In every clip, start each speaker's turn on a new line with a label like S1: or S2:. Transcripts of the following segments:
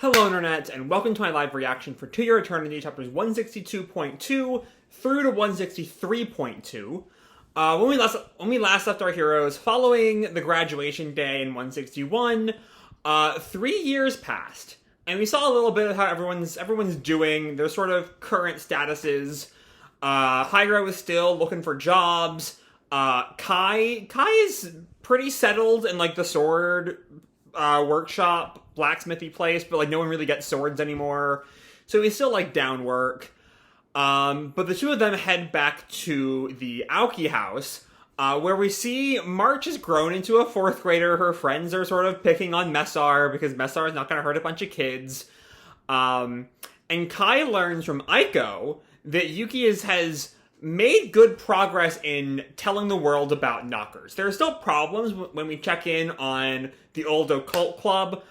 S1: Hello Internet, and welcome to my live reaction for To Your Eternity, chapters 162.2 through to 163.2. When we last left our heroes, following the graduation day in 161, 3 years passed, and we saw a little bit of how everyone's doing, their sort of current statuses. Hyra was still looking for jobs. Kai is pretty settled in like the sword workshop, blacksmithy place, but like no one really gets swords anymore, so he's still like down work. But the two of them head back to the Aoki house, where we see March has grown into a 4th grader. Her friends are sort of picking on Messar because Messar is not going to hurt a bunch of kids. And Kai learns from Aiko that Yuki has made good progress in telling the world about knockers. There are still problems when we check in on the old occult club.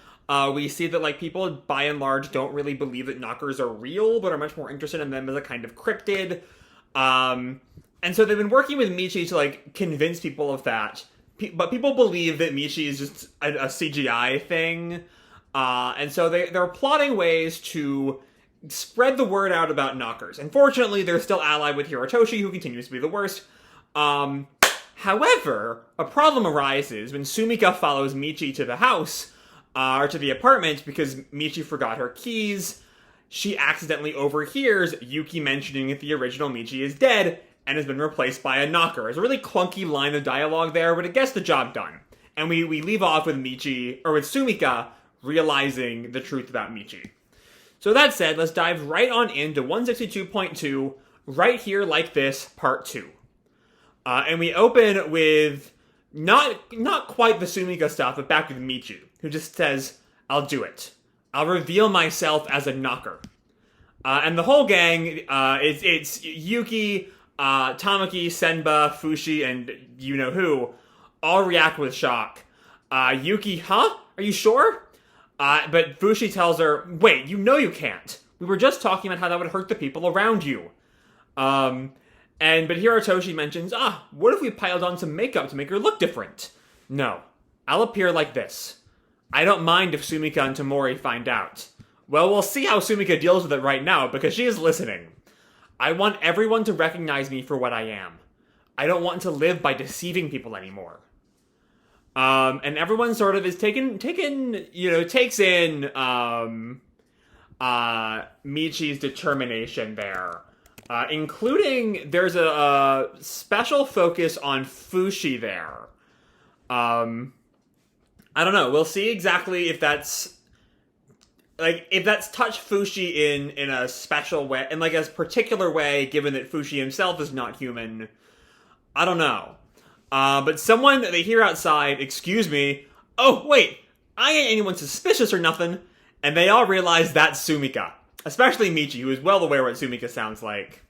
S1: We see that like people by and large don't really believe that knockers are real, but are much more interested in them as a kind of cryptid. And so they've been working with Michi to like convince people of that. But people believe that Michi is just a CGI thing. And so they're plotting ways to spread the word out about knockers. Unfortunately, they're still allied with Hirotoshi, who continues to be the worst. However, a problem arises when Sumika follows Michi to the house, or to the apartment, because Michi forgot her keys. She accidentally overhears Yuki mentioning that the original Michi is dead and has been replaced by a knocker. It's a really clunky line of dialogue there, but it gets the job done. And we leave off with Sumika realizing the truth about Michi. So that said, let's dive right on into 162.2, right here like this, part 2. And we open with not quite the Sumika stuff, but back with Michi, who just says, "I'll do it. I'll reveal myself as a knocker." And the whole gang, it's Yuki, Tamaki, Senba, Fushi, and you-know-who, all react with shock. Yuki, huh? Are you sure? But Fushi tells her, "Wait, you know you can't. We were just talking about how that would hurt the people around you." But Hirotoshi mentions, what if we piled on some makeup to make her look different? "No, I'll appear like this. I don't mind if Sumika and Tamori find out." Well, we'll see how Sumika deals with it right now, because she is listening. "I want everyone to recognize me for what I am. I don't want to live by deceiving people anymore." And everyone sort of is takes in Michi's determination there. Including, there's a special focus on Fushi there. I don't know. We'll see exactly if that's touched Fushi in a special way, in like a particular way, given that Fushi himself is not human. I don't know. But they hear outside, "Excuse me." "Oh, wait, I ain't anyone suspicious or nothing." And they all realize that's Sumika. Especially Michi, who is well aware what Sumika sounds like.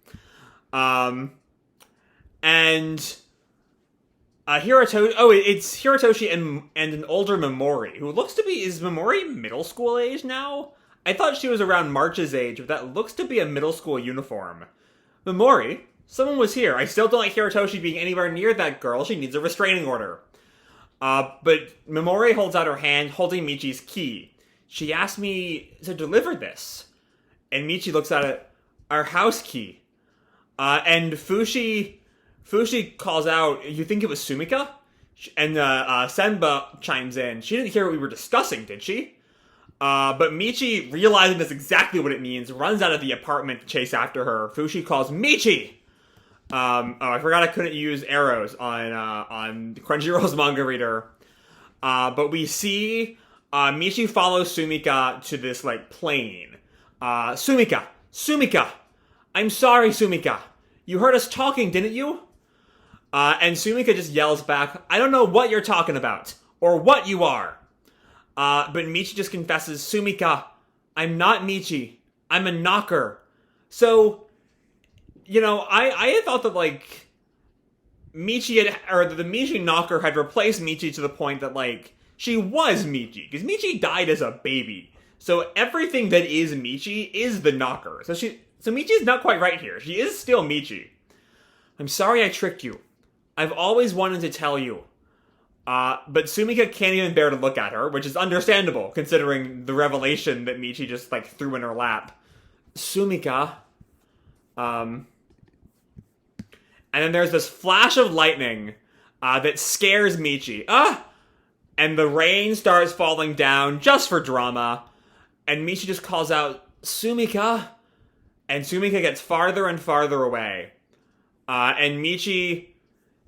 S1: It's Hirotoshi and an older Memori, who looks to be, is Memori middle school age now? I thought she was around March's age, but that looks to be a middle school uniform. "Memori, someone was here. I still don't like Hirotoshi being anywhere near that girl. She needs a restraining order." But Memori holds out her hand, holding Michi's key. "She asked me to deliver this." And Michi looks at it, "Our house key." And Fushi calls out, "You think it was Sumika?" And Senba chimes in. "She didn't hear what we were discussing, did she?" But Michi, realizing that's exactly what it means, runs out of the apartment to chase after her. Fushi calls, "Michi!" I forgot I couldn't use arrows on Crunchyroll's manga reader. But we see Michi follows Sumika to this like plane. Sumika! I'm sorry, Sumika. You heard us talking, didn't you?" And Sumika just yells back, "I don't know what you're talking about, or what you are." But Michi just confesses, "Sumika, I'm not Michi. I'm a knocker." So, I had thought that, like, the Michi knocker had replaced Michi to the point that, like, she was Michi. Because Michi died as a baby. So everything that is Michi is the knocker. So Michi's not quite right here. She is still Michi. "I'm sorry I tricked you. I've always wanted to tell you. But Sumika can't even bear to look at her, which is understandable, considering the revelation that Michi just, like, threw in her lap. Sumika. And then there's this flash of lightning that scares Michi. And the rain starts falling down just for drama. And Michi just calls out, Sumika. And Sumika gets farther and farther away. And Michi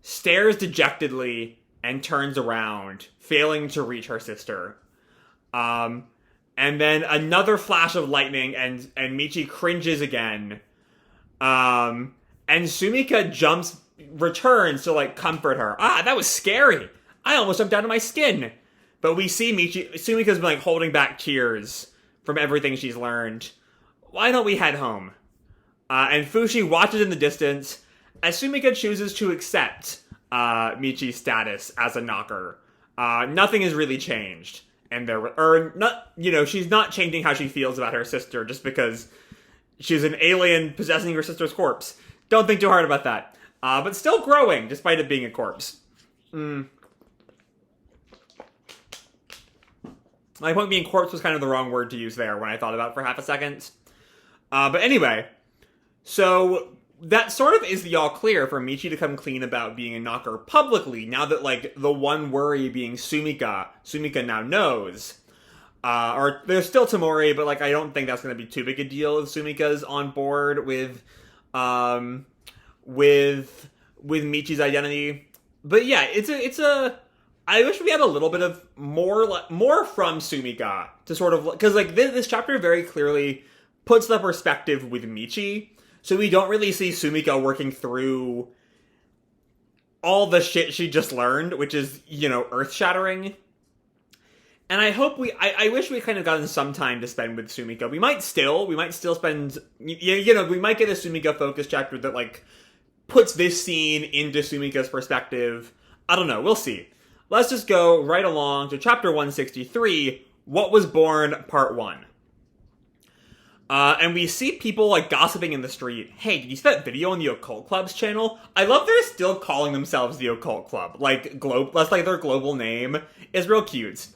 S1: stares dejectedly and turns around, failing to reach her sister. And then another flash of lightning, and Michi cringes again. And Sumika returns to, like, comfort her. That was scary. I almost jumped out of my skin. But we see Sumika's been, like, holding back tears from everything she's learned. Why don't we head home? And Fushi watches in the distance as Sumika chooses to accept Michi's status as a knocker. Nothing has really changed. And she's not changing how she feels about her sister just because she's an alien possessing her sister's corpse. Don't think too hard about that. But still growing, despite it being a corpse. My point being, corpse was kind of the wrong word to use there when I thought about it for half a second. But anyway, so that sort of is the all clear for Michi to come clean about being a knocker publicly, now that, like, the one worry being Sumika now knows. Or there's still Tamori, but, like, I don't think that's going to be too big a deal if Sumika's on board with Michi's identity. But yeah, it's a I wish we had a little bit of more from Sumika to sort of, because, like, this chapter very clearly puts the perspective with Michi, so we don't really see Sumika working through all the shit she just learned, which is, earth-shattering. And I hope I wish we kind of gotten some time to spend with Sumika. We might still spend, we might get a Sumika-focused chapter that, like, puts this scene into Sumika's perspective. I don't know, we'll see. Let's just go right along to chapter 163, What Was Born, Part 1. And we see people, like, gossiping in the street. Hey, did you see that video on the Occult Club's channel? I love they're still calling themselves the Occult Club. Like, that's like their global name is real cute.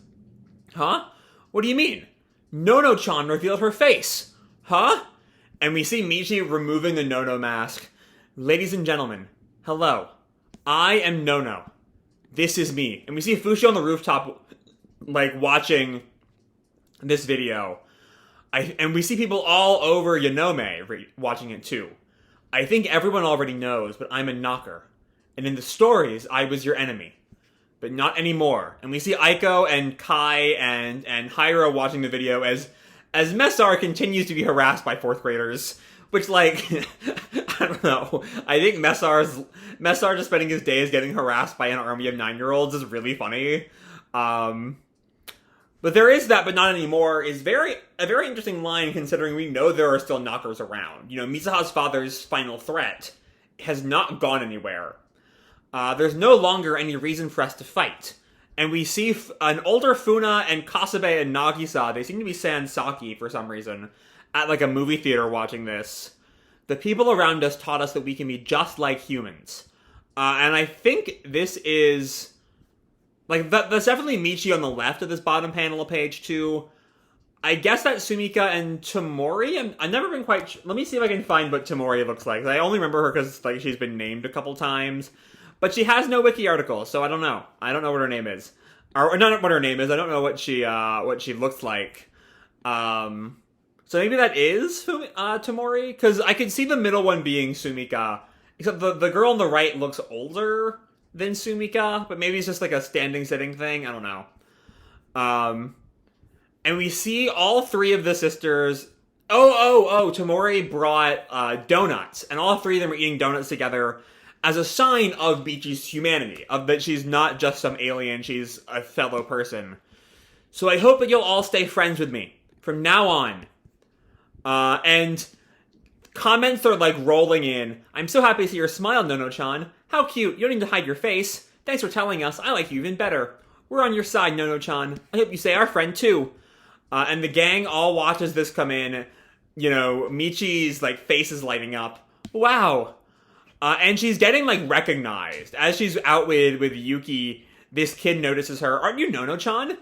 S1: Huh? What do you mean? Nono-chan revealed her face. Huh? And we see Michi removing the Nono mask. Ladies and gentlemen, hello. I am Nono. This is me. And we see Fushi on the rooftop, like, watching this video. And we see people all over Yanome watching it too. I think everyone already knows, but I'm a knocker. And in the stories, I was your enemy. But not anymore. And we see Aiko and Kai and Hyra watching the video as Messar continues to be harassed by 4th graders. Which, like, I don't know. I think Messar just spending his days getting harassed by an army of 9-year-olds is really funny. But there is that, but not anymore, is a very interesting line, considering we know there are still knockers around. Mizuha's father's final threat has not gone anywhere. There's no longer any reason for us to fight. And we see an older Funa and Kasabe and Nagisa, they seem to be Sansaki for some reason, at, like, a movie theater watching this. The people around us taught us that we can be just like humans. And I think this is, like, that's definitely Michi on the left of this bottom panel of page 2. I guess that's Sumika and Tamori. I've never been quite let me see if I can find what Tamori looks like. I only remember her because, like, she's been named a couple times. But she has no wiki article, so I don't know. I don't know what her name is. Or not what her name is, I don't know what she looks like. So maybe that is Tamori? Because I could see the middle one being Sumika. Except the girl on the right looks older than Sumika, but maybe it's just like a standing-sitting thing. I don't know. And we see all 3 of the sisters. Tamori brought donuts, and all 3 of them are eating donuts together as a sign of Michi's humanity, of that she's not just some alien, she's a fellow person. So I hope that you'll all stay friends with me from now on. And comments are, like, rolling in. I'm so happy to see your smile, Nono-chan. How cute. You don't need to hide your face. Thanks for telling us. I like you even better. We're on your side, Nono-chan. I hope you say our friend, too. And the gang all watches this come in. Michi's, like, face is lighting up. Wow. And she's getting, like, recognized. As she's out with Yuki, this kid notices her. Aren't you Nono-chan?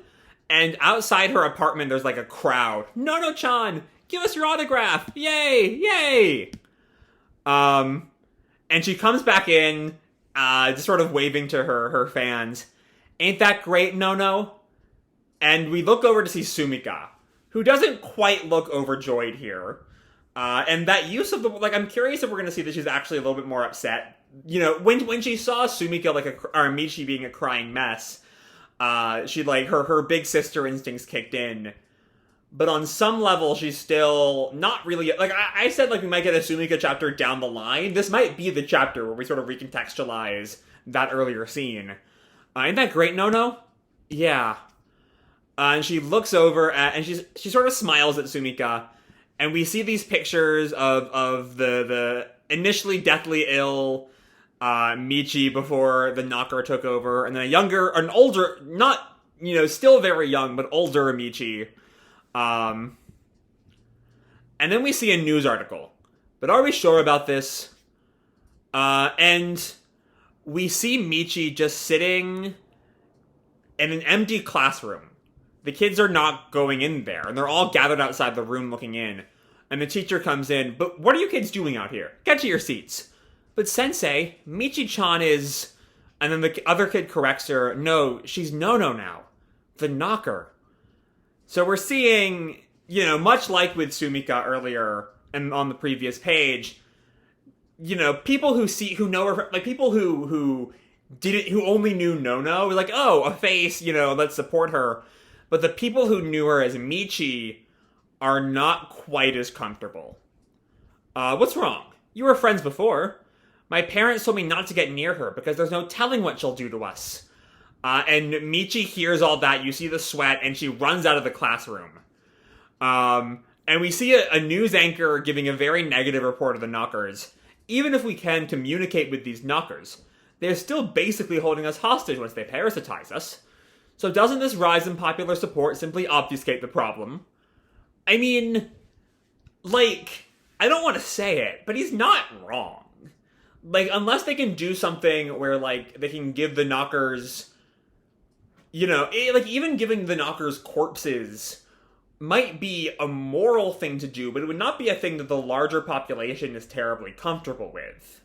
S1: And outside her apartment, there's like a crowd. Nono-chan, give us your autograph! Yay! Yay! And she comes back in, just sort of waving to her fans. Ain't that great, Nono? And we look over to see Sumika, who doesn't quite look overjoyed here. And that use of the, like, I'm curious if we're going to see that she's actually a little bit more upset. You know, when she saw Sumika, or Michi being a crying mess, she, like, her big sister instincts kicked in. But on some level, she's still not really, like, I said, like, we might get a Sumika chapter down the line. This might be the chapter where we sort of recontextualize that earlier scene. Isn't that great, Nono? Yeah. And she looks over and she sort of smiles at Sumika, and we see these pictures of the initially deathly ill Michi before the knocker took over, and then an older, not, still very young, but older Michi. And then we see a news article. But are we sure about this? And we see Michi just sitting in an empty classroom. The kids are not going in there, and they're all gathered outside the room looking in. And the teacher comes in, but what are you kids doing out here? Get to your seats. But Sensei, Michi-chan is... And then the other kid corrects her, no, she's Nono now. The knocker. So we're seeing, much like with Sumika earlier and on the previous page, people who know her, like people who only knew Nono, like, oh, a face, let's support her. But the people who knew her as Michi are not quite as comfortable. What's wrong? You were friends before. My parents told me not to get near her because there's no telling what she'll do to us. And Michi hears all that, you see the sweat, and she runs out of the classroom. And we see a news anchor giving a very negative report of the knockers. Even if we can communicate with these knockers, they're still basically holding us hostage once they parasitize us. So doesn't this rise in popular support simply obfuscate the problem? I mean, like, I don't want to say it, but he's not wrong. Like, unless they can do something where, like, they can give the knockers... even giving the knockers corpses might be a moral thing to do, but it would not be a thing that the larger population is terribly comfortable with.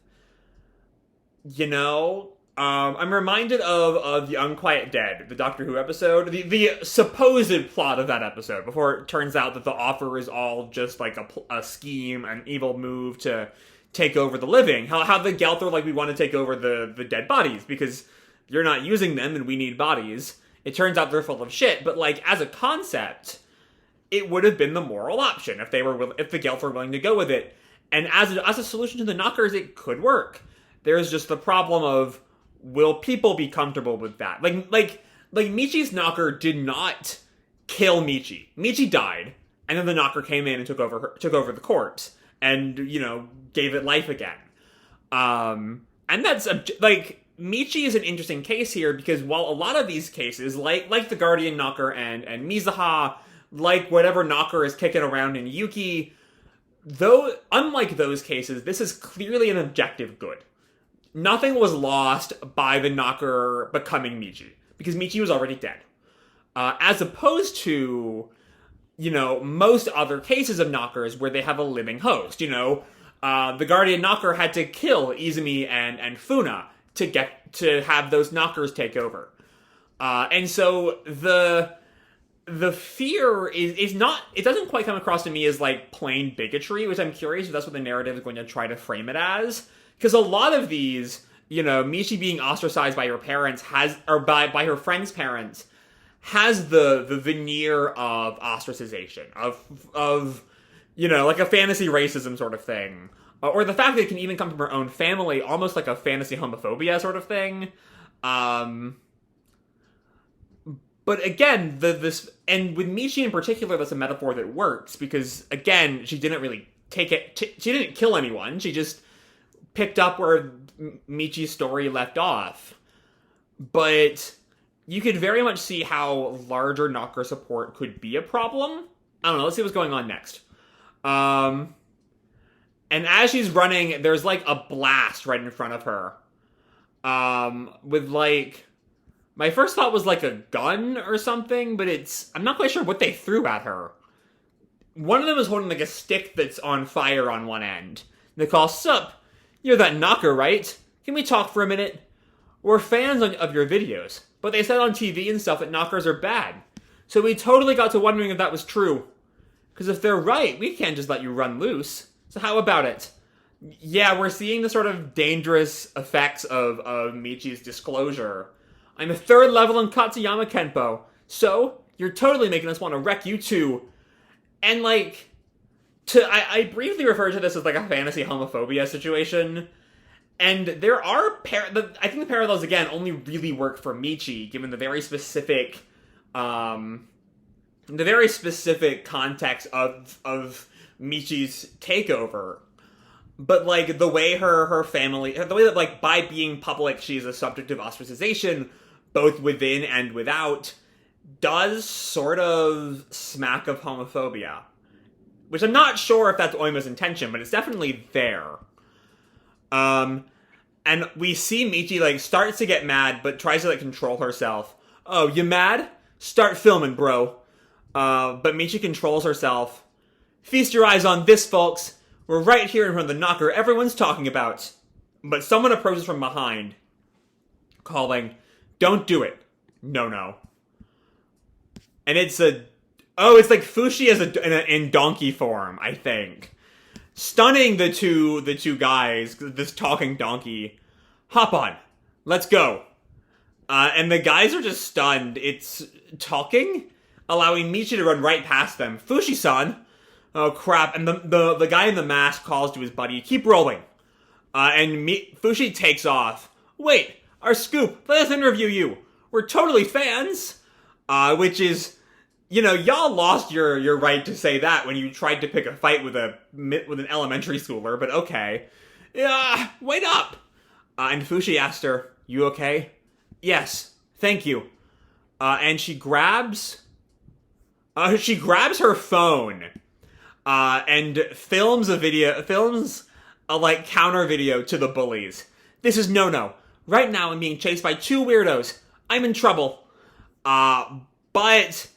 S1: I'm reminded of The Unquiet Dead, the Doctor Who episode, the supposed plot of that episode, before it turns out that the offer is all just, like, a scheme, an evil move to take over the living. How the Gelth are like, we want to take over the dead bodies, because you're not using them and we need bodies. It turns out they're full of shit, but, like, as a concept, it would have been the moral option if the Gelth were willing to go with it. And as a solution to the knockers, it could work. There's just the problem of, will people be comfortable with that? Like Michi's knocker did not kill Michi. Michi died, and then the knocker came in and took over the corpse, and, gave it life again. And that's, like... Michi is an interesting case here because while a lot of these cases, like the Guardian Knocker and Mizuha, like whatever knocker is kicking around in Yuki, though, unlike those cases, this is clearly an objective good. Nothing was lost by the knocker becoming Michi, because Michi was already dead. As opposed to, most other cases of knockers where they have a living host. The Guardian Knocker had to kill Izumi and Funa to have those knockers take over. And so the fear is not, it doesn't quite come across to me as, like, plain bigotry, which I'm curious if that's what the narrative is going to try to frame it as. Because a lot of these, Michi being ostracized by her parents by her friend's parents, has the veneer of ostracization, of like a fantasy racism sort of thing. Or the fact that it can even come from her own family, almost like a fantasy homophobia sort of thing. But again, and with Michi in particular, that's a metaphor that works, because, again, she didn't really she didn't kill anyone, she just picked up where Michi's story left off. But you could very much see how larger knocker support could be a problem. I don't know, let's see what's going on next. And as she's running, there's, like, a blast right in front of her. With, like... My first thought was like a gun or something, but I'm not quite sure what they threw at her. One of them is holding like a stick that's on fire on one end. They call, "Sup, you're that knocker, right? Can we talk for a minute? We're fans of your videos, but they said on TV and stuff that knockers are bad. So we totally got to wondering if that was true. Because if they're right, we can't just let you run loose. So how about it?" Yeah, we're seeing the sort of dangerous effects of Michi's disclosure. "I'm a 3rd level in Katsuyama Kenpo, so you're totally making us want to wreck you too." And like, I briefly referred to this as like a fantasy homophobia situation. And there are, I think the parallels, again, only really work for Michi, given the very specific context of Michi's takeover. But, like, the way her family, the way that, like, by being public, she's a subject of ostracization, both within and without, does sort of smack of homophobia. Which I'm not sure if that's Oima's intention, but it's definitely there. And we see Michi, like, starts to get mad, but tries to, like, control herself. "Oh, you mad? Start filming, bro." But Michi controls herself. "Feast your eyes on this, folks. We're right here in front of the knocker everyone's talking about." But someone approaches from behind, calling, "Don't do it, Nono." And it's like Fushi in donkey form, I think. Stunning the two guys, this talking donkey. "Hop on, let's go." And the guys are just stunned. It's talking, allowing Michi to run right past them. "Fushi-san." Oh crap, and the guy in the mask calls to his buddy, "Keep rolling." And Fushi takes off. "Wait, our scoop, let us interview you. We're totally fans." Which is, y'all lost your right to say that when you tried to pick a fight with an elementary schooler, but okay. "Yeah, wait up." And Fushi asked her, "You okay?" "Yes, thank you." And she grabs her phone, and films a like counter video to the bullies. "This is Nono. Right now I'm being chased by 2 weirdos. I'm in trouble." But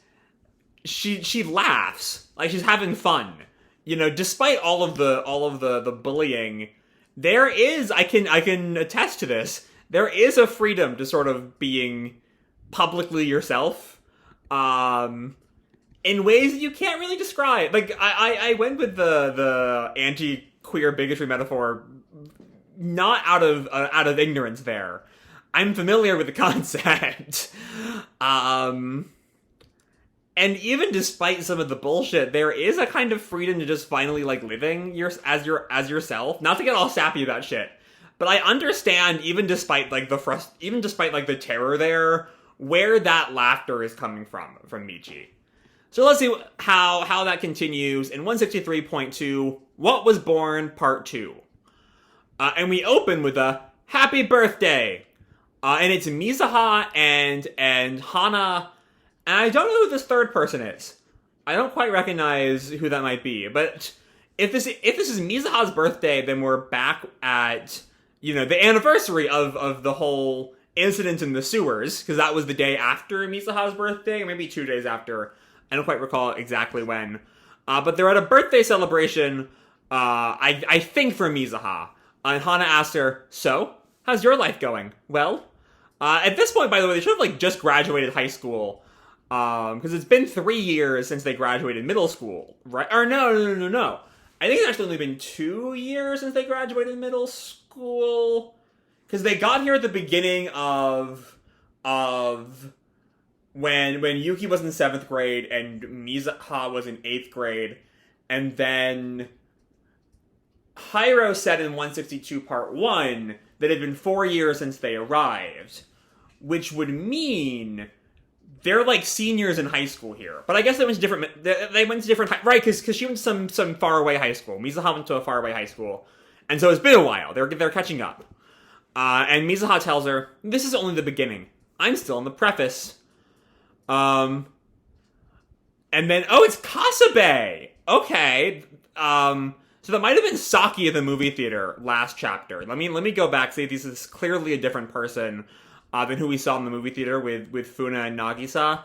S1: she laughs like she's having fun. Despite all of the bullying, there is, I can attest to this, there is a freedom to sort of being publicly yourself, in ways that you can't really describe. Like, I went with the anti-queer bigotry metaphor not out of ignorance there. I'm familiar with the concept. And even despite some of the bullshit, there is a kind of freedom to just finally, like, living as yourself. Not to get all sappy about shit, but I understand, even despite the terror there, where that laughter is coming from Michi. So let's see how that continues in 163.2, What Was Born, Part 2. And we open with a "Happy Birthday!" And it's Mizuha and Hana. And I don't know who this third person is. I don't quite recognize who that might be. But if this is Mizuha's birthday, then we're back at, the anniversary of the whole incident in the sewers. Because that was the day after Mizuha's birthday, or maybe 2 days after. I don't quite recall exactly when. But they're at a birthday celebration, I think for Mizuha. And Hana asked her, "So, how's your life going?" "Well," at this point, by the way, they should have, just graduated high school. Because it's been 3 years since they graduated middle school, right? Or no. I think it's actually only been 2 years since they graduated middle school. Because they got here at the beginning of when Yuki was in 7th grade and Mizuha was in 8th grade. And then Hiro said in 162 Part 1 that it had been 4 years since they arrived. Which would mean they're like seniors in high school here. But I guess they went to different, right, because she went to some faraway high school. Mizuha went to a faraway high school. And so it's been a while. They're catching up. And Mizuha tells her, "This is only the beginning. I'm still in the preface." And then, it's Kasabe! Okay. So that might have been Saki at the movie theater last chapter. Let me go back, see if this is clearly a different person. than who we saw in the movie theater with Funa and Nagisa.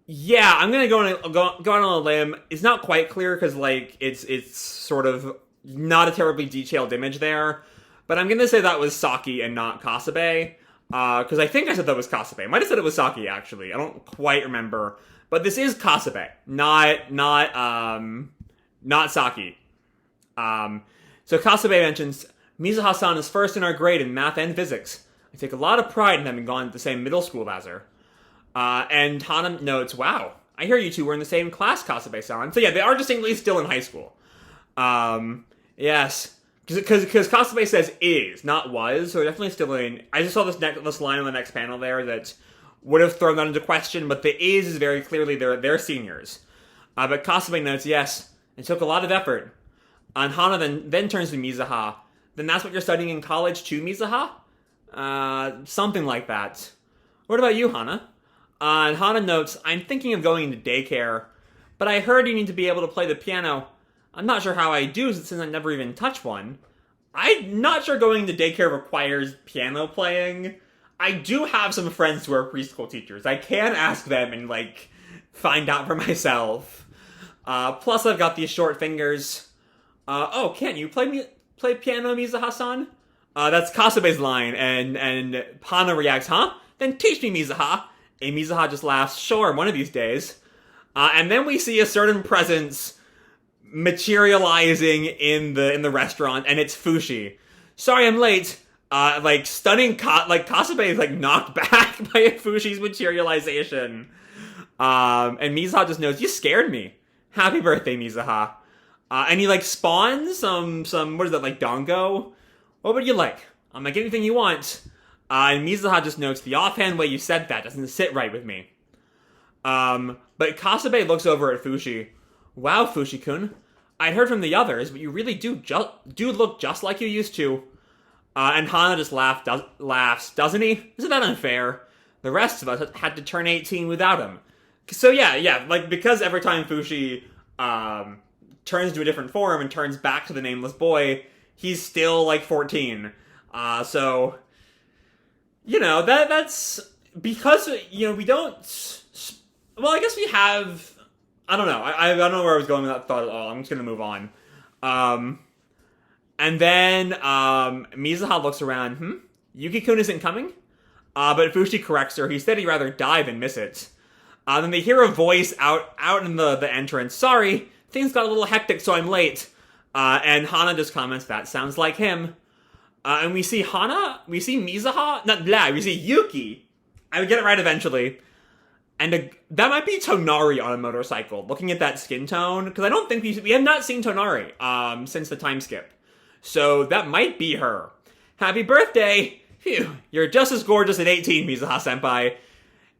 S1: Yeah, I'm gonna go on a limb. It's not quite clear because like it's sort of not a terribly detailed image there, but I'm gonna say that was Saki and not Kasabe. Because I think I said that was Kasabe. I might have said it was Saki actually. I don't quite remember, but this is Kasabe, not Saki. So Kasabe mentions Mizuha-san is first in our grade in math and physics. I take a lot of pride in having gone to the same middle school as her. And Hana notes, wow, I hear you two were in the same class, Kasabe-san. So yeah, they are distinctly still in high school. Yes. Because Kasabe says is, not was, so they're definitely still in. I just saw this line on the next panel there that would have thrown that into question, but the is very clearly they're seniors. But Kasabe notes, yes, it took a lot of effort. And Hana then turns to Mizuha. Then that's what you're studying in college too, Mizuha? Something like that. What about you, Hana? And Hana notes, I'm thinking of going into daycare, but I heard you need to be able to play the piano. I'm not sure how I do since I never even touched one. I'm not sure going to daycare requires piano playing. I do have some friends who are preschool teachers. I can ask them and, like, find out for myself. Plus, I've got these short fingers. Can you play piano, Mizuha-san? That's Kasabe's line, and Hana reacts, huh? Then teach me, Mizuha. And Mizuha just laughs, sure, one of these days. And then we see a certain presence materializing in the restaurant, and it's Fushi. Sorry I'm late. Stunning, Kasabe is, knocked back by Fushi's materialization. And Mizuha just knows, you scared me. Happy birthday, Mizuha. And he, spawns some, what is that, Dongo? What would you like? I'll make anything you want. And Mizuha just notes, the offhand way you said that doesn't sit right with me. But Kasabe looks over at Fushi. Wow, Fushi-kun. I'd heard from the others, but you really do look just like you used to. And Hana just laughs, doesn't he? Isn't that unfair? The rest of us had to turn 18 without him. So yeah, because every time Fushi turns to a different form and turns back to the nameless boy, he's still 14. So that's because we don't. Well, I guess we have. I don't know. I don't know where I was going with that thought at all. I'm just gonna move on. And then Mizuha looks around. Yuki-kun isn't coming? But Fushi corrects her. He said he'd rather die than miss it. Then they hear a voice out in the entrance. Sorry, things got a little hectic, so I'm late. And Hana just comments, that sounds like him. And we see Mizuha? We see Yuki. I would get it right eventually. And that might be Tonari on a motorcycle, looking at that skin tone. Because I don't think we have not seen Tonari since the time skip. So that might be her. Happy birthday! Phew, you're just as gorgeous at 18, Mizuha-senpai.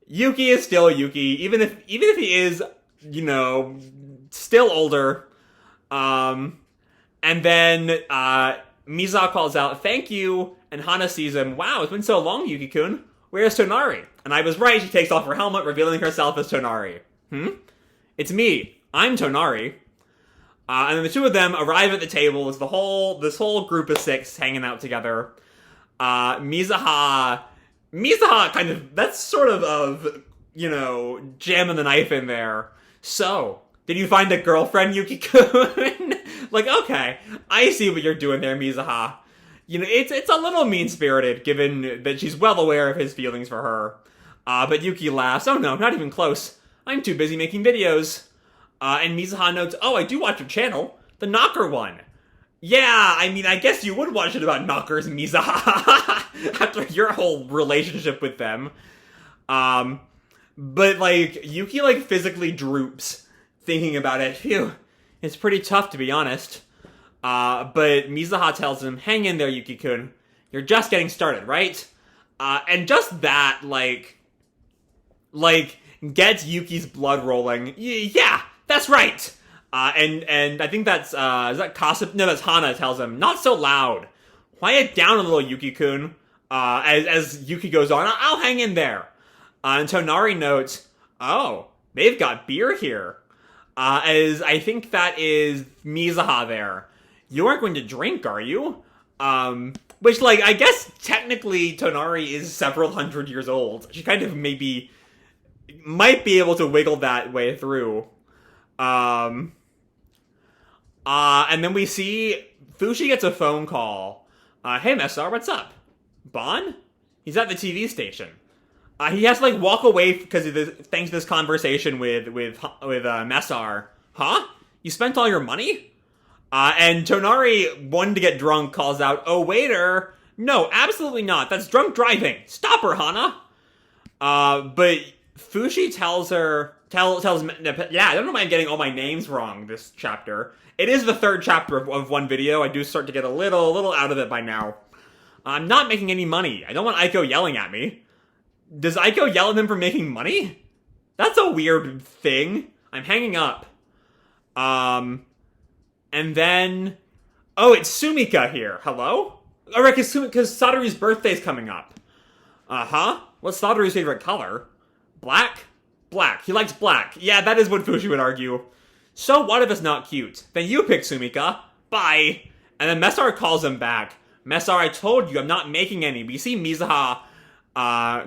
S1: Yuki is still Yuki, even if he is, still older. And then Mizuha calls out, thank you, and Hana sees him. Wow, it's been so long, Yuki-kun. Where's Tonari? And I was right, she takes off her helmet, revealing herself as Tonari. It's me. I'm Tonari. And then the two of them arrive at the table as this whole group of 6 hanging out together. Mizuha kind of, that's sort of, jamming the knife in there. So, did you find a girlfriend, Yuki-kun? Okay, I see what you're doing there, Mizuha. It's a little mean-spirited, given that she's well aware of his feelings for her. But Yuki laughs, oh no, not even close. I'm too busy making videos. And Mizuha notes, oh, I do watch your channel, the Knocker one. Yeah, I guess you would watch it about knockers, Mizuha, after your whole relationship with them. But, Yuki, physically droops, thinking about it. Phew, it's pretty tough, to be honest. But Mizuha tells him, hang in there, Yuki-kun. You're just getting started, right? And just that, gets Yuki's blood rolling. Yeah, that's right! And I think that's, is that Kasabe? No, that's Hana tells him, not so loud. Quiet down a little, Yuki-kun. As Yuki goes on, I'll hang in there. And Tonari notes, oh, they've got beer here. As I think that is Mizuha there. You aren't going to drink, are you? Which, like, I guess technically Tonari is several hundred years old. She kind of maybe might be able to wiggle that way through. And then we see Fushi gets a phone call. Hey, Messar, what's up? Bon? He's at the TV station. He has to, like, walk away because thanks to this conversation with Messar. Huh? You spent all your money? And Tonari, wanting to get drunk, calls out, "Oh, waiter! No, absolutely not. That's drunk driving. Stop her, Hana." But Fushi tells her, yeah, I don't know why I'm getting all my names wrong this chapter. It is the third chapter of one video. I do start to get a little out of it by now. I'm not making any money. I don't want Aiko yelling at me. Does Aiko yell at him for making money? That's a weird thing. I'm hanging up. And then... Oh, it's Sumika here. Hello? Alright, because Sadaru's birthday's coming up. Uh-huh. What's Sadaru's favorite color? Black? Black. He likes black. Yeah, that is what Fushi would argue. So what if it's not cute? Then you pick Sumika. Bye. And then Messar calls him back. Messar, I told you I'm not making any. We see Mizuha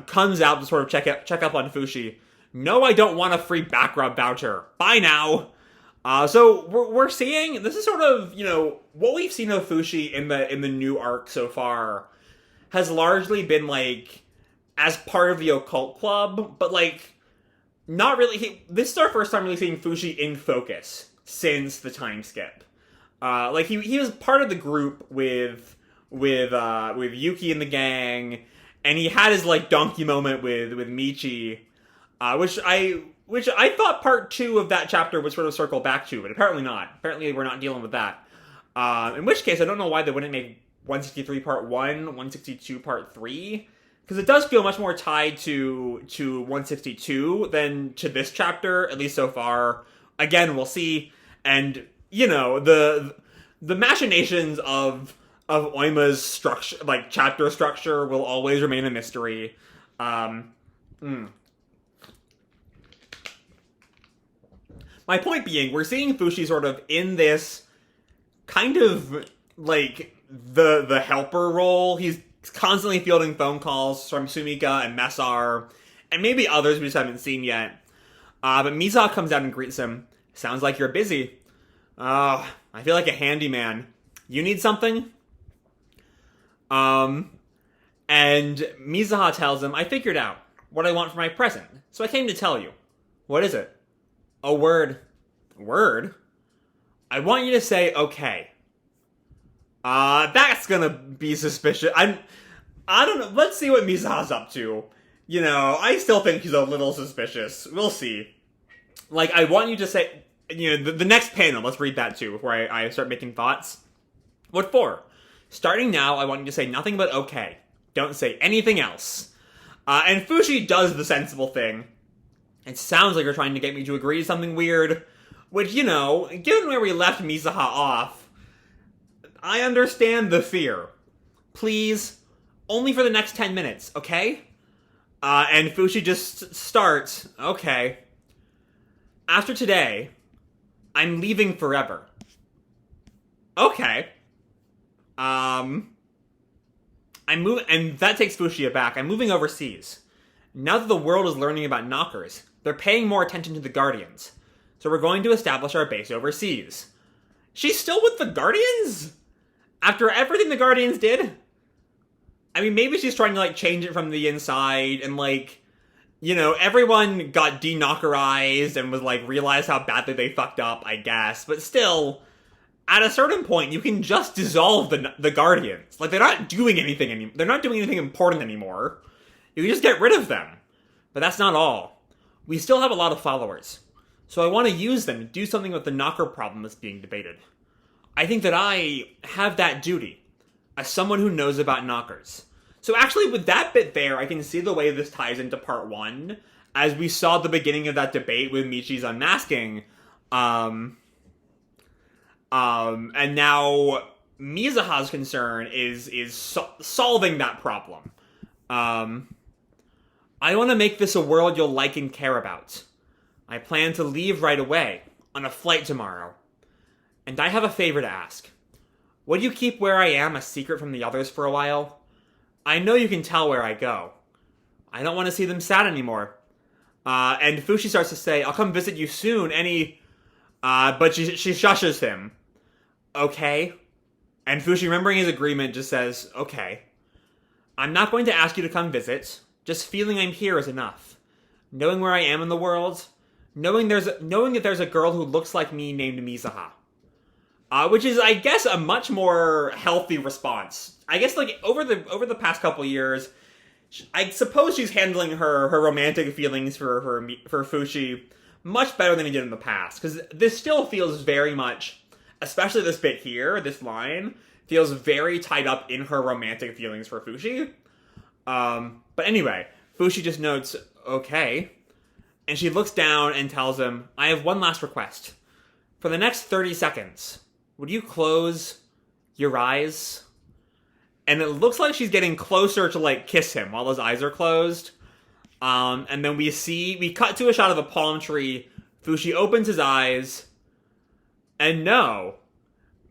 S1: comes out to sort of check up on Fushi. No, I don't want a free back rub voucher. Bye now. So we're seeing, this is sort of, you know, what we've seen of Fushi in the new arc so far has largely been, like, as part of the occult club, but, like, not really. This is our first time really seeing Fushi in focus since the time skip. Like, he was part of the group with Yuki and the gang, and he had his, like, donkey moment with Michi, which I thought part 2 of that chapter would sort of circle back to, but apparently not. Apparently we're not dealing with that. In which case, I don't know why they wouldn't make 163 part 1, 162 part 3, because it does feel much more tied to 162 than to this chapter, at least so far. Again, we'll see. And, you know, the machinations of Oima's structure, like, chapter structure, will always remain a mystery. My point being, we're seeing Fushi sort of in this kind of, like, the helper role. He's constantly fielding phone calls from Sumika and Messar, and maybe others we just haven't seen yet. But Mizuha comes out and greets him. Sounds like you're busy. I feel like a handyman. You need something? And Mizuha tells him, I figured out what I want for my present, so I came to tell you. What is it? A word. Word? I want you to say, okay. That's gonna be suspicious. I don't know. Let's see what Mizuha's up to. You know, I still think he's a little suspicious. We'll see. Like, I want you to say, you know, the next panel, let's read that too, before I start making thoughts. What for? Starting now, I want you to say nothing but okay. Don't say anything else. And Fushi does the sensible thing. It sounds like you're trying to get me to agree to something weird, which, you know, given where we left Mizuha off, I understand the fear. Please, only for the next 10 minutes, okay? And Fushi just starts, okay. After today, I'm leaving forever. Okay. I'm moving, and that takes Fushi aback. I'm moving overseas. Now that the world is learning about knockers, they're paying more attention to the Guardians. So we're going to establish our base overseas. She's still with the Guardians? After everything the Guardians did? I mean, maybe she's trying to, like, change it from the inside, and, like, you know, everyone got de-knockerized and was, like, realized how badly they fucked up, I guess. But still, at a certain point, you can just dissolve the Guardians. Like, they're not doing anything anymore. They're not doing anything important anymore. You can just get rid of them. But that's not all. We still have a lot of followers. So I want to use them to do something with the knocker problem that's being debated. I think that I have that duty as someone who knows about knockers. So actually, with that bit there, I can see the way this ties into part 1, as we saw the beginning of that debate with Michi's unmasking. And now Mizuha's concern is solving that problem. I want to make this a world you'll like and care about. I plan to leave right away, on a flight tomorrow. And I have a favor to ask. Would you keep where I am a secret from the others for a while? I know you can tell where I go. I don't want to see them sad anymore. And Fushi starts to say, I'll come visit you soon, but she shushes him. Okay. And Fushi, remembering his agreement, just says, okay. I'm not going to ask you to come visit. Just feeling I'm here is enough. Knowing where I am in the world, knowing that there's a girl who looks like me named Mizuha. Which is, I guess, a much more healthy response. I guess, like, over the past couple years, I suppose she's handling her romantic feelings for Fushi much better than he did in the past. Because this still feels very much, especially this bit here, this line, feels very tied up in her romantic feelings for Fushi. But anyway, Fushi just notes, okay. And she looks down and tells him, I have one last request. For the next 30 seconds, would you close your eyes? And it looks like she's getting closer to, like, kiss him while his eyes are closed. And then we cut to a shot of a palm tree. Fushi opens his eyes. And no,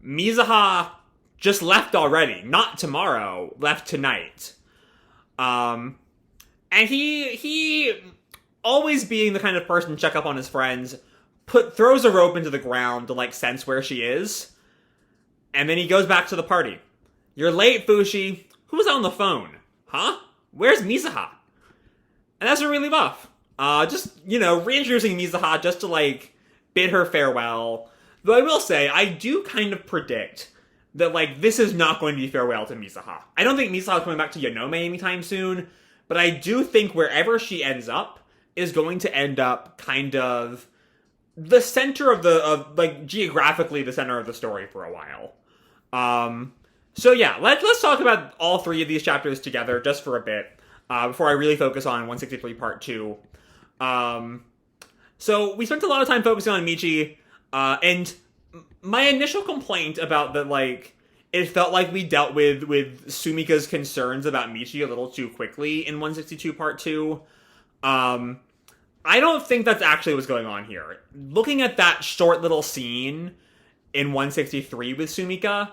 S1: Mizuha just left already. Not tomorrow, left tonight. And he always being the kind of person to check up on his friends, throws a rope into the ground to, like, sense where she is. And then he goes back to the party. You're late, Fushi. Who's on the phone? Huh? Where's Mizuha? And that's where we leave off. Just, reintroducing Mizuha just to, like, bid her farewell. Though I will say, I do kind of predict that, like, this is not going to be farewell to Mizuha. I don't think Mizuha is coming back to Yanome anytime soon, but I do think wherever she ends up is going to end up kind of the center geographically the center of the story for a while. So yeah, let's talk about all three of these chapters together just for a bit, before I really focus on 163 Part 2. So we spent a lot of time focusing on Michi, and my initial complaint about that, like, it felt like we dealt with Sumika's concerns about Michi a little too quickly in 162 Part 2. I don't think that's actually what's going on here. Looking at that short little scene in 163 with Sumika,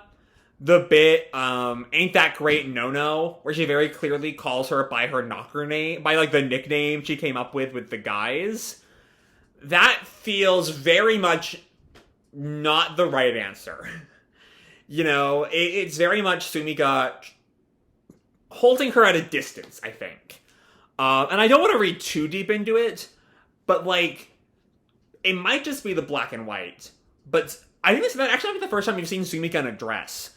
S1: the bit, Ain't That Great, Nono, where she very clearly calls her by her knocker name, by, like, the nickname she came up with the guys, that feels very much not the right answer. It's very much Sumika holding her at a distance, I think. And I don't want to read too deep into it, but, like, it might just be the black and white. But I think this is actually the first time we've seen Sumika in a dress.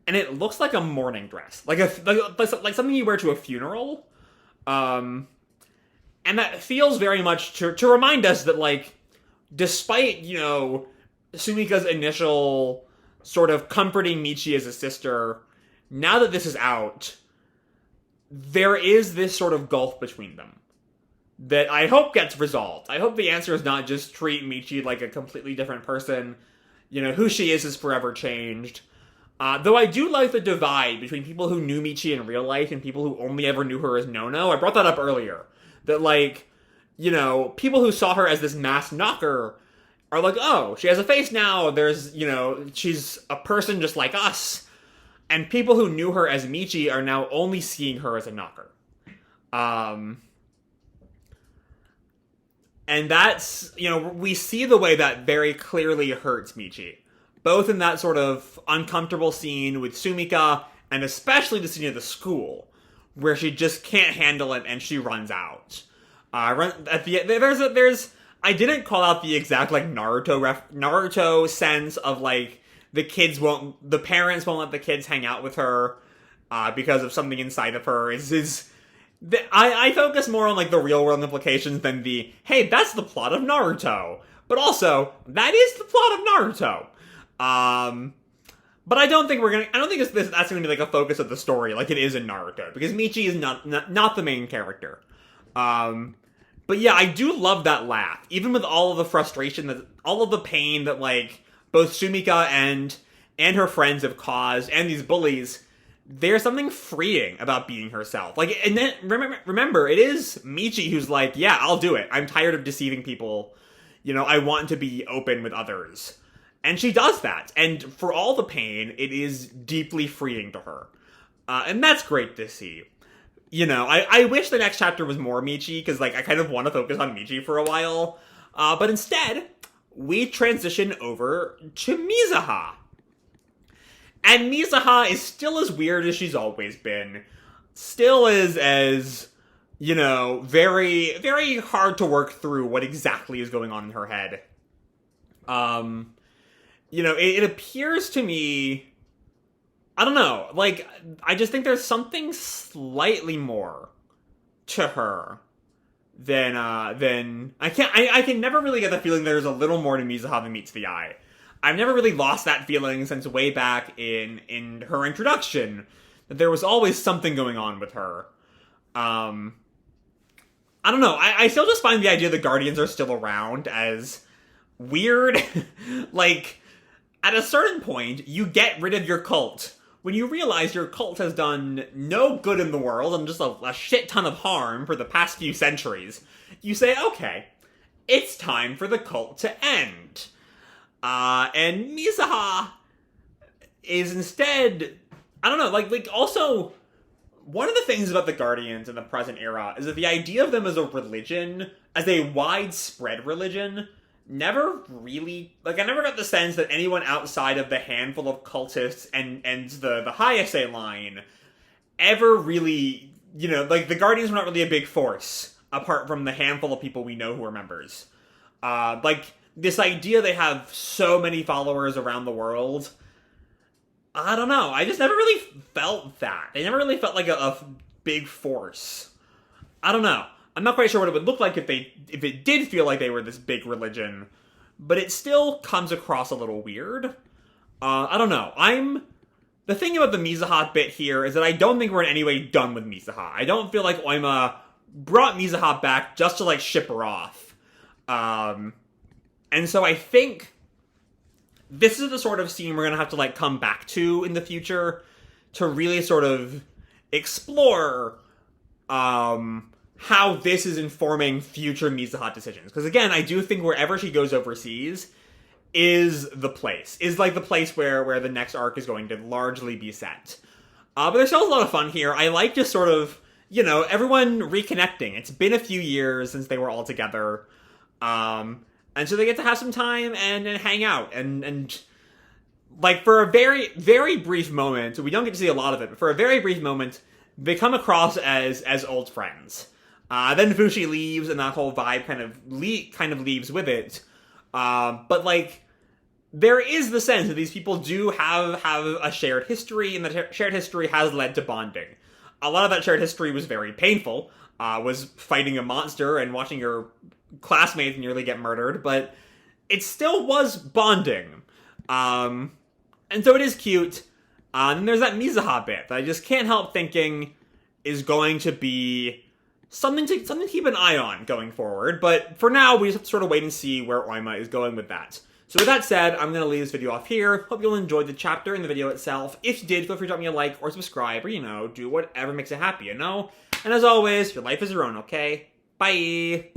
S1: And it looks like a mourning dress. Like something you wear to a funeral. And that feels very much to remind us that, like, despite, Sumika's initial sort of comforting Michi as a sister, now that this is out, there is this sort of gulf between them that I hope gets resolved. I hope the answer is not just treat Michi like a completely different person. Who she is forever changed. Though I do like the divide between people who knew Michi in real life and people who only ever knew her as Nono. I brought that up earlier. That, like, people who saw her as this masked knocker are like, oh, she has a face now. There's, she's a person just like us. And people who knew her as Michi are now only seeing her as a knocker. And that's, we see the way that very clearly hurts Michi. Both in that sort of uncomfortable scene with Sumika, and especially the scene at the school, where she just can't handle it and she runs out. I didn't call out the exact, like, Naruto sense of, like, the parents won't let the kids hang out with her, because of something inside of her. I focus more on, like, the real world implications than the, hey, that's the plot of Naruto. But also, that is the plot of Naruto. But I don't think that's gonna be, like, a focus of the story like it is in Naruto, because Michi is not the main character. But yeah, I do love that laugh, even with all of the frustration, all of the pain that, like, both Sumika and her friends have caused, and these bullies. There's something freeing about being herself. Like, and then remember, it is Michi who's like, yeah, I'll do it. I'm tired of deceiving people. I want to be open with others. And she does that. And for all the pain, it is deeply freeing to her. And that's great to see. You know, I wish the next chapter was more Michi, because, like, I kind of want to focus on Michi for a while. But instead, we transition over to Mizuha. And Mizuha is still as weird as she's always been. Still is as, you know, very, very hard to work through what exactly is going on in her head. You know, it appears to me, I don't know, like, I just think there's something slightly more to her than I can never really get the feeling there's a little more to Mizuha than meets the eye. I've never really lost that feeling since way back in her introduction, that there was always something going on with her. I don't know, I still just find the idea the Guardians are still around as weird. Like, at a certain point, you get rid of your cult. When you realize your cult has done no good in the world and just a shit ton of harm for the past few centuries, you say, okay, it's time for the cult to end. And Mizuha is instead, I don't know, like also, one of the things about the Guardians in the present era is that the idea of them as a religion, as a widespread religion, never really, like, I never got the sense that anyone outside of the handful of cultists and the Hayase line ever really, you know, like, the Guardians were not really a big force, apart from the handful of people we know who are members. Like, this idea they have so many followers around the world, I don't know, I just never really felt that. They never really felt like a big force. I don't know. I'm not quite sure what it would look like if it did feel like they were this big religion, but it still comes across a little weird. I don't know. The thing about the Mizuha bit here is that I don't think we're in any way done with Mizuha. I don't feel like Oima brought Mizuha back just to, like, ship her off. And so I think this is the sort of scene we're gonna have to, like, come back to in the future to really sort of explore, how this is informing future Mizuha decisions. Because again, I do think wherever she goes overseas is the place. Is like the place where the next arc is going to largely be set. But there's still a lot of fun here. I like just sort of, you know, everyone reconnecting. It's been a few years since they were all together. And so they get to have some time and hang out. And like, for a very, very brief moment, we don't get to see a lot of it, but for a very brief moment, they come across as old friends. Then Fushi leaves, and that whole vibe kind of leaves with it. But, like, there is the sense that these people do have a shared history, and the shared history has led to bonding. A lot of that shared history was very painful, was fighting a monster and watching your classmates nearly get murdered, but it still was bonding. And so it is cute. And there's that Mizuha bit that I just can't help thinking is going to be something to keep an eye on going forward. But for now, we just have to sort of wait and see where Oima is going with that. So with that said, I'm going to leave this video off here. Hope you'll enjoy the chapter and the video itself. If you did, feel free to drop me a like or subscribe, or, you know, do whatever makes you happy, you know? And as always, your life is your own, okay? Bye!